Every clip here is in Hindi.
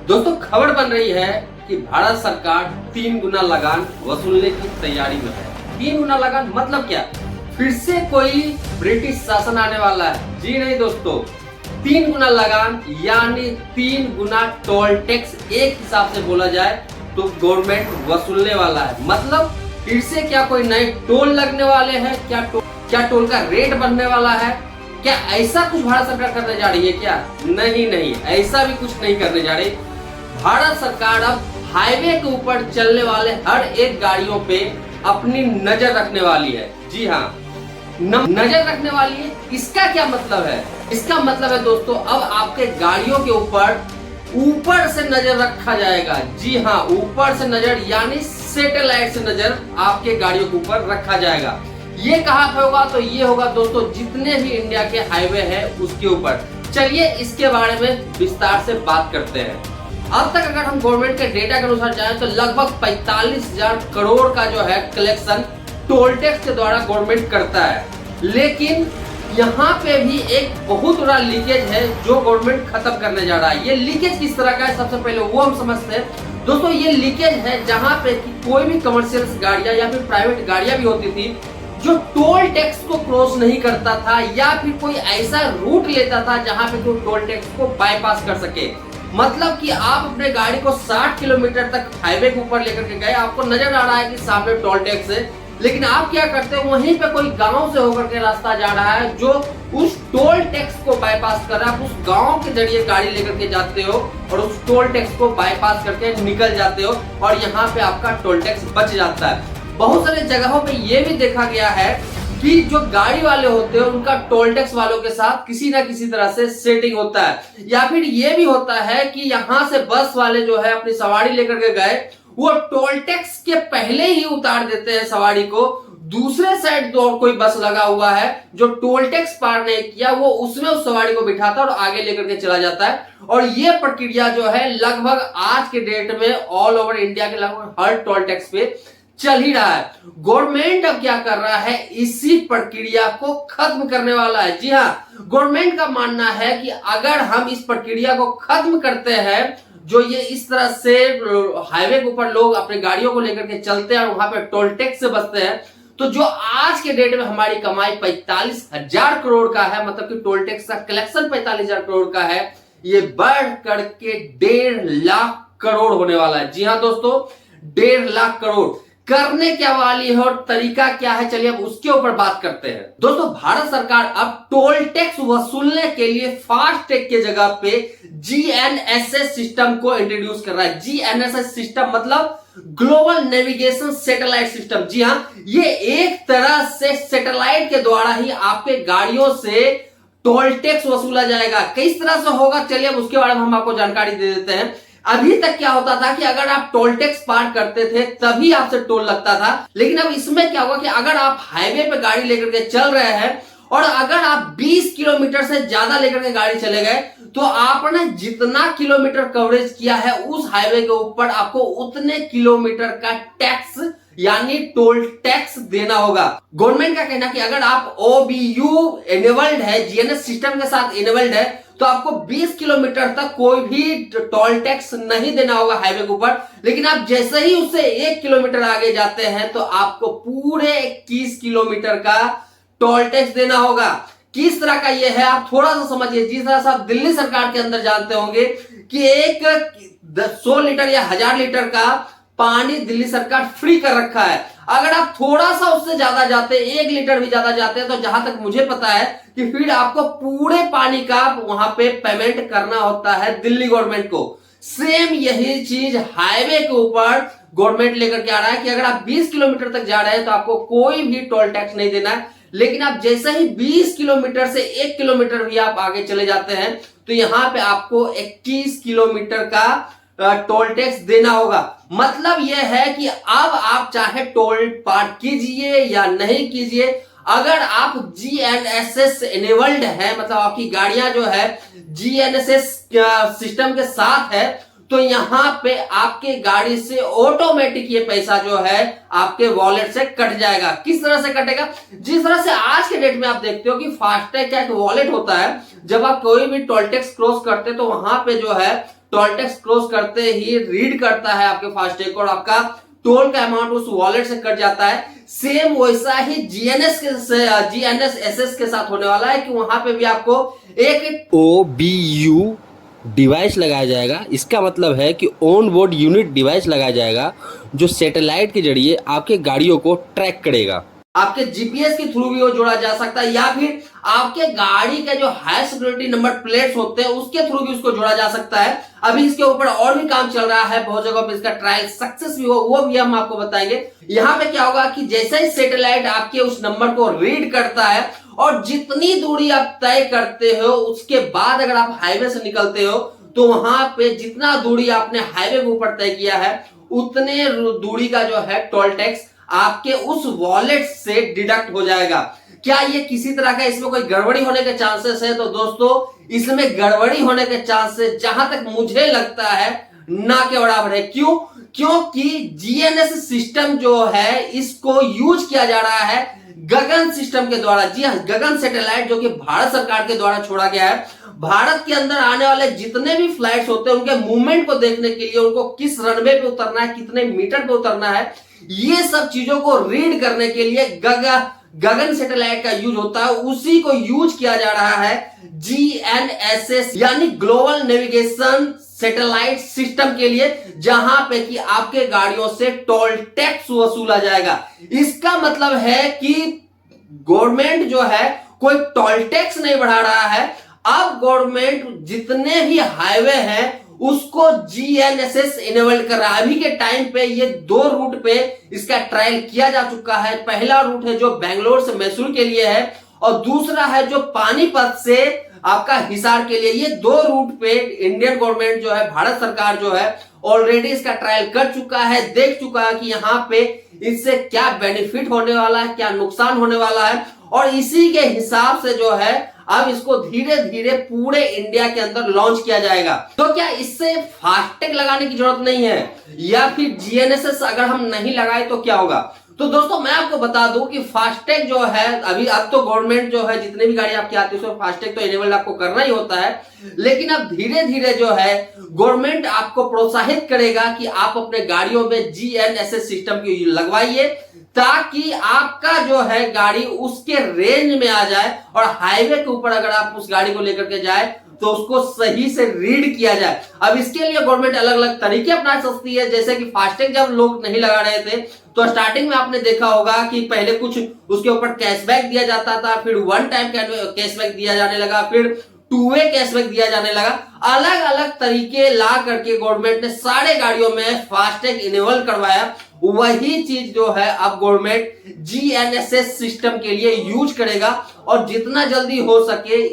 दोस्तों खबर बन रही है कि भारत सरकार 3 गुना लगान वसूलने की तैयारी में है। 3 गुना लगान मतलब क्या? फिर से कोई ब्रिटिश शासन आने वाला है? जी नहीं दोस्तों, 3 गुना लगान यानी 3 गुना टोल टैक्स एक हिसाब से बोला जाए तो गवर्नमेंट वसूलने वाला है। मतलब फिर से क्या कोई नए टोल लगने वाले हैं? क्या टोल का रेट बढ़ने वाला है? क्या ऐसा कुछ भारत सरकार करने जा रही है क्या? नहीं, ऐसा भी कुछ नहीं करने जा रही। भारत सरकार अब हाईवे के ऊपर चलने वाले हर एक गाड़ियों पे अपनी नजर रखने वाली है। जी हाँ, नजर रखने वाली है। इसका क्या मतलब है? इसका मतलब है दोस्तों, अब आपके गाड़ियों के ऊपर से नजर रखा जाएगा। जी हाँ, ऊपर से नजर यानी सैटेलाइट से नजर आपके गाड़ियों के ऊपर रखा जाएगा। ये कहाँ पे होगा? तो ये होगा दोस्तों जितने भी इंडिया के हाईवे हैं उसके ऊपर। चलिए इसके बारे में विस्तार से बात करते हैं। अब तक अगर हम गवर्नमेंट के डेटा के अनुसार जाएं तो लगभग 45,000 करोड़ का जो है कलेक्शन टोल टैक्स के द्वारा गवर्नमेंट करता है। लेकिन यहाँ पे भी एक बहुत बड़ा लीकेज है जो गवर्नमेंट खत्म करने जा रहा है। ये लीकेज किस तरह का है सबसे पहले वो हम समझते हैं। दोस्तों ये लीकेज है जहाँ पे कोई भी कमर्शियल गाड़ियां या फिर प्राइवेट गाड़ियां भी होती थी जो टोल टैक्स को क्रॉस नहीं करता था या फिर कोई ऐसा रूट लेता था जहाँ पे कोई टोल टैक्स को बाईपास कर सके। मतलब कि आप अपने गाड़ी को 60 किलोमीटर तक हाईवे के ऊपर लेकर के गए, आपको नजर आ रहा है कि सामने टोल टैक्स है, लेकिन आप क्या करते हो, वहीं पे कोई गांव से होकर के रास्ता जा रहा है जो उस टोल टैक्स को बाईपास कर रहा है। आप उस गांव के जरिए गाड़ी लेकर के जाते हो और उस टोल टैक्स को बाईपास करके निकल जाते हो और यहाँ पे आपका टोल टैक्स बच जाता है। बहुत सारे जगहों पे ये भी देखा गया है कि जो गाड़ी वाले होते हैं उनका टोल टैक्स वालों के साथ किसी ना किसी तरह से सेटिंग होता है। या फिर ये भी होता है कि यहाँ से बस वाले जो है अपनी सवारी लेकर के गए, वो टोल टैक्स के पहले ही उतार देते हैं सवारी को। दूसरे साइड तो और कोई बस लगा हुआ है जो टोल टैक्स पार नहीं किया, वो उसमें उस सवारी को बिठाता है और आगे लेकर के चला जाता है। और ये प्रक्रिया जो है लगभग आज के डेट में ऑल ओवर इंडिया के लगभग हर टोल टैक्स पे चल ही रहा है। गवर्नमेंट अब क्या कर रहा है, इसी प्रक्रिया को खत्म करने वाला है। जी हाँ, गवर्नमेंट का मानना है कि अगर हम इस प्रक्रिया को खत्म करते हैं, जो ये इस तरह से हाईवे के ऊपर लोग अपने गाड़ियों को लेकर के चलते हैं और वहां पे टोल टैक्स से बचते हैं, तो जो आज के डेट में हमारी कमाई 45,000 करोड़ का है, मतलब कि टोल टैक्स का कलेक्शन 45,000 करोड़ का है, ये बढ़ करके 1.5 लाख करोड़ होने वाला है। जी हाँ दोस्तों, 1.5 लाख करोड़ करने क्या वाली है और तरीका क्या है, चलिए अब उसके ऊपर बात करते हैं। दोस्तों भारत सरकार अब टोल टैक्स वसूलने के लिए फास्ट टैग के जगह पे जीएनएसएस सिस्टम को इंट्रोड्यूस कर रहा है। जीएनएसएस सिस्टम मतलब ग्लोबल नेविगेशन सैटेलाइट सिस्टम। जी हाँ, ये एक तरह से सैटेलाइट के द्वारा ही आपके गाड़ियों से टोल टैक्स वसूला जाएगा। किस तरह से होगा, चलिए अब उसके बारे में हम आपको जानकारी दे देते हैं। अभी तक क्या होता था कि अगर आप टोल टैक्स पार करते थे तभी आपसे टोल लगता था, लेकिन अब इसमें क्या होगा कि अगर आप हाईवे पे गाड़ी लेकर के चल रहे हैं और अगर आप 20 किलोमीटर से ज्यादा लेकर के गाड़ी चले गए, तो आपने जितना किलोमीटर कवरेज किया है उस हाईवे के ऊपर आपको उतने किलोमीटर का टैक्स यानी टोल टैक्स देना होगा। गवर्नमेंट का कहना कि अगर आप OBU इनेबल्ड है, जीएनएस सिस्टम के साथ इनेबल्ड है, तो आपको 20 किलोमीटर तक कोई भी टोल टैक्स नहीं देना होगा हाईवे के ऊपर। लेकिन आप जैसे ही उससे 1 किलोमीटर आगे जाते हैं तो आपको पूरे 21 किलोमीटर का टोल टैक्स देना होगा। किस तरह का ये है आप थोड़ा सा समझिए। जिस तरह से आप दिल्ली सरकार के अंदर जानते होंगे कि एक 100 लीटर या 1000 लीटर का पानी दिल्ली सरकार फ्री कर रखा है। अगर आप थोड़ा सा उससे ज्यादा जाते, 1 लीटर भी ज्यादा जाते हैं, तो जहां तक मुझे पता है कि फिर आपको पूरे पानी का वहां पे पेमेंट करना होता है दिल्ली गवर्नमेंट को। सेम यही चीज हाईवे के ऊपर गवर्नमेंट लेकर के आ रहा है कि अगर आप 20 किलोमीटर तक जा रहे हैं तो आपको कोई भी टोल टैक्स नहीं देना है। लेकिन आप जैसे ही 20 किलोमीटर से 1 किलोमीटर भी आप आगे चले जाते हैं तो यहां पे आपको 21 किलोमीटर का टोल टैक्स देना होगा। मतलब यह है कि अब आप चाहे टोल पार कीजिए या नहीं कीजिए, अगर आप जीएनएसएस इनेबल्ड है, मतलब आपकी गाड़ियां जो है जीएनएसएस सिस्टम के साथ है, तो यहाँ पे आपके गाड़ी से ऑटोमेटिक ये पैसा जो है आपके वॉलेट से कट जाएगा। किस तरह से कटेगा? जिस तरह से आज के डेट में आप देखते हो कि फास्टैग का एक वॉलेट होता है, जब आप कोई भी टोल टैक्स क्रॉस करते तो वहां पे जो है टोल टैक्स क्रॉस करते ही रीड करता है आपके फास्टैग को और आपका टोल का अमाउंट उस वॉलेट से कट जाता है। सेम वैसा ही जीएनएसएस के साथ होने वाला है कि वहां पे भी आपको एक OBU डिवाइस लगाया जाएगा। इसका मतलब है कि ऑन बोर्ड यूनिट डिवाइस लगाया जाएगा जो सैटेलाइट के जरिए आपके गाड़ियों को ट्रैक करेगा। आपके जीपीएस के थ्रू भी वो जोड़ा जा सकता है या फिर आपके गाड़ी के जो हाई सिक्योरिटी नंबर प्लेट्स होते हैं उसके थ्रू भी उसको जोड़ा जा सकता है। अभी इसके ऊपर और भी काम चल रहा है, बहुत जगह पे इसका ट्रायल सक्सेस भी हो, वो भी हम आपको बताएंगे। यहाँ पे क्या होगा कि जैसे ही सैटेलाइट आपके उस नंबर को रीड करता है और जितनी दूरी आप तय करते हो उसके बाद अगर आप हाईवे से निकलते हो तो वहां पे जितना दूरी आपने हाईवे के ऊपर तय किया है उतने दूरी का जो है टोल टैक्स आपके उस वॉलेट से डिडक्ट हो जाएगा। क्या ये किसी तरह का इसमें कोई गड़बड़ी होने के चांसेस है? तो दोस्तों इसमें गड़बड़ी होने के चांसेस जहां तक मुझे लगता है ना के बराबर है। क्यों? क्योंकि जीएनएस सिस्टम जो है इसको यूज किया जा रहा है गगन सिस्टम के द्वारा। जी हाँ, गगन सैटेलाइट जो कि भारत सरकार के द्वारा छोड़ा गया है। भारत के अंदर आने वाले जितने भी फ्लाइट्स होते हैं उनके मूवमेंट को देखने के लिए उनको किस रनवे पे उतरना है, कितने मीटर पे उतरना है, ये सब चीजों को रीड करने के लिए गगन सैटेलाइट का यूज होता है। उसी को यूज किया जा रहा है जीएनएसएस यानी ग्लोबल नेविगेशन सैटेलाइट सिस्टम के लिए, जहां पे कि आपके गाड़ियों से टोल टैक्स वसूला जाएगा। इसका मतलब है कि गवर्नमेंट जो है कोई टोल टैक्स नहीं बढ़ा रहा है। अब गवर्नमेंट जितने भी हाईवे हैं उसको जीएनएसएस इनेबल्ड कर रहा है। अभी के टाइम पे ये 2 रूट पे इसका ट्रायल किया जा चुका है। पहला रूट है जो बेंगलोर से मैसूर के लिए है और दूसरा है जो पानीपत से आपका हिसार के लिए। ये 2 रूट पे इंडियन गवर्नमेंट जो है, भारत सरकार जो है ऑलरेडी इसका ट्रायल कर चुका है, देख चुका है कि यहाँ पे इससे क्या बेनिफिट होने वाला है, क्या नुकसान होने वाला है और इसी के हिसाब से जो है अब इसको धीरे धीरे पूरे इंडिया के अंदर लॉन्च किया जाएगा। तो क्या इससे फास्टैग लगाने की जरूरत नहीं है या फिर जीएनएसएस अगर हम नहीं लगाए तो क्या होगा? तो दोस्तों मैं आपको बता दूं कि फास्टैग जो है अभी अब तो गवर्नमेंट जो है जितने भी गाड़ी आपकी आती है उसमें फास्टैग तो इनेबल आपको करना ही होता है, लेकिन अब धीरे धीरे जो है गवर्नमेंट आपको प्रोत्साहित करेगा कि आप अपने गाड़ियों में जीएनएसएस सिस्टम की लगवाइए ताकि आपका जो है गाड़ी उसके रेंज में आ जाए और हाईवे के ऊपर अगर आप उस गाड़ी को लेकर के जाए तो उसको सही से रीड किया जाए। अब इसके लिए गवर्नमेंट अलग अलग तरीके अपना सकती है, जैसे कि फास्टैग जब लोग नहीं लगा रहे थे तो स्टार्टिंग में आपने देखा होगा कि पहले कुछ उसके ऊपर कैशबैक दिया जाता था, फिर 1 टाइम कैशबैक दिया जाने लगा, फिर 2 वे कैशबैक दिया जाने लगा। अलग अलग तरीके ला करके गवर्नमेंट ने सारे गाड़ियों में फास्टैग इनेबल करवाया। वही चीज जो है अब गवर्नमेंट जीएनएसएस सिस्टम के लिए यूज करेगा और जितना जल्दी हो सके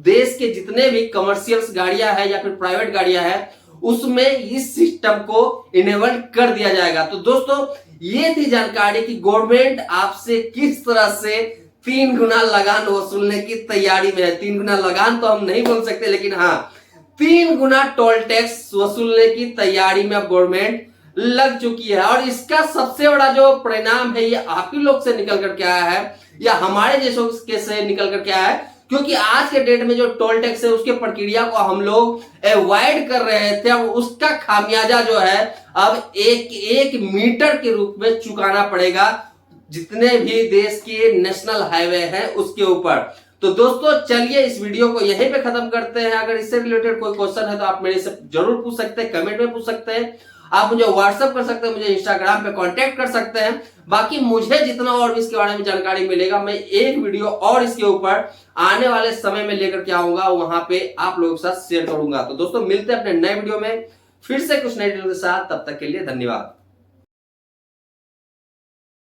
देश के जितने भी कमर्शियल गाड़ियां हैं या फिर प्राइवेट गाड़ियां हैं उसमें इस सिस्टम को इनेबल कर दिया जाएगा। तो दोस्तों ये थी जानकारी कि गवर्नमेंट आपसे किस तरह से 3 गुना लगान वसूलने की तैयारी में है। 3 गुना लगान तो हम नहीं बोल सकते, लेकिन हाँ 3 गुना टोल टैक्स वसूलने की तैयारी में अब गवर्नमेंट लग चुकी है। और इसका सबसे बड़ा जो परिणाम है ये आप ही लोग से निकल करके आया है या हमारे जैसों के से निकल करके आया है, क्योंकि आज के डेट में जो टोल टैक्स है उसके प्रक्रिया को हम लोग अवॉइड कर रहे थे। अब उसका खामियाजा जो है अब एक मीटर के रूप में चुकाना पड़ेगा जितने भी देश के नेशनल हाईवे हैं उसके ऊपर। तो दोस्तों चलिए इस वीडियो को यहीं पे खत्म करते हैं। अगर इससे रिलेटेड कोई क्वेश्चन है तो आप मेरे से जरूर पूछ सकते हैं, कमेंट में पूछ सकते हैं, आप मुझे व्हाट्सएप कर सकते हैं, मुझे इंस्टाग्राम पे कांटेक्ट कर सकते हैं। बाकी मुझे जितना और भी इसके बारे में जानकारी मिलेगा मैं एक वीडियो और इसके ऊपर आने वाले समय में लेकर के आऊंगा, वहां पे आप लोगों के साथ शेयर करूंगा। तो दोस्तों मिलते हैं अपने नए वीडियो में फिर से कुछ नए वीडियो के साथ, तब तक के लिए धन्यवाद।